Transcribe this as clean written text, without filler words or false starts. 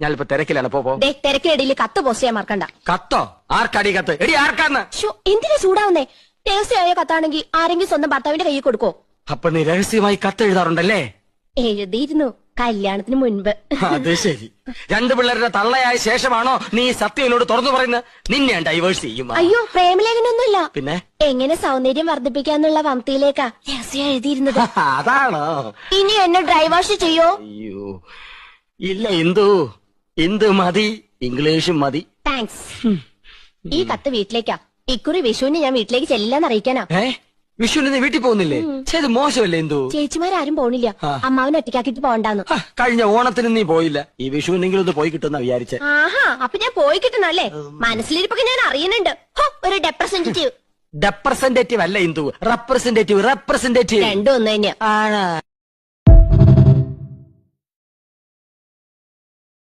ഞാനിപ്പോ തിരക്കിലാണ്. പോ തിരക്കിനിടയിൽ കത്ത് പോസ്റ്റ് ചെയ്യാൻ മറക്കണ്ട. കത്തോ? ആർക്കാടി കത്ത്? എടി ആർക്കാന്ന്? എന്തിനാ ചൂടാവുന്നേ? രഹസ്യമായ കത്താണെങ്കിൽ ആരെങ്കിലും സ്വന്തം ഭർത്താവിന്റെ കയ്യിൽ കൊടുക്കോ? അപ്പൊ നീ രഹസ്യമായി കത്ത് എഴുതാറുണ്ടല്ലേ? എഴുതിയിരുന്നു, കല്യാണത്തിന് മുൻപ്. അത് ശരി. 2 പിള്ളേരുടെ തള്ളയായ ശേഷമാണോ നീ സത്യനോട് തുറന്നു പറയുന്നത്? നിന്നെ ഞാൻ ഡൈവേഴ്സ് ചെയ്യും. അയ്യോ, പ്രേമലേഖനൊന്നുമില്ല. പിന്നെ എങ്ങനെ സൗന്ദര്യം വർദ്ധിപ്പിക്കാന്നുള്ള വംതിയിലേക്കാ രഹസ്യം എഴുതിയിരുന്നത്. അതാണോ? ഇനി എന്നെ ഡൈവേഴ്സ് ചെയ്യോ? അയ്യോ ഇല്ല ഇന്ദു മതി, ഇംഗ്ലീഷും മതി. താങ്ക്സ്. ഈ കത്ത് വീട്ടിലേക്കാ. ഇക്കുറി വിഷുവിന് ഞാൻ വീട്ടിലേക്ക് ചെല്ലാന്ന് അറിയിക്കാനാ. വിഷുവിന് നീ വീട്ടിൽ പോകുന്നില്ലേ? ചെയ്ത് മോശമല്ലേ ഇന്ദു? ചേച്ചിമാരും പോണില്ല, അമ്മാവനെ ഒറ്റയ്ക്കാക്കിട്ട് പോകണ്ടാന്ന്. കഴിഞ്ഞ ഓണത്തിന് നീ പോയില്ല, ഈ വിഷുവിനെങ്കിലും ഒന്ന് പോയി കിട്ടുന്ന വിചാരിച്ചേ. ആഹാ, അപ്പൊ ഞാൻ പോയി കിട്ടണല്ലേ? മനസ്സിലിരിപ്പൊക്കെ ഞാൻ അറിയുന്നുണ്ട്. ഒരു റെപ്രസെന്റേറ്റീവ് അല്ല ഇന്ദു, റെപ്രസെന്റേറ്റീവ്. രണ്ടും ഒന്ന് തന്നെയാ.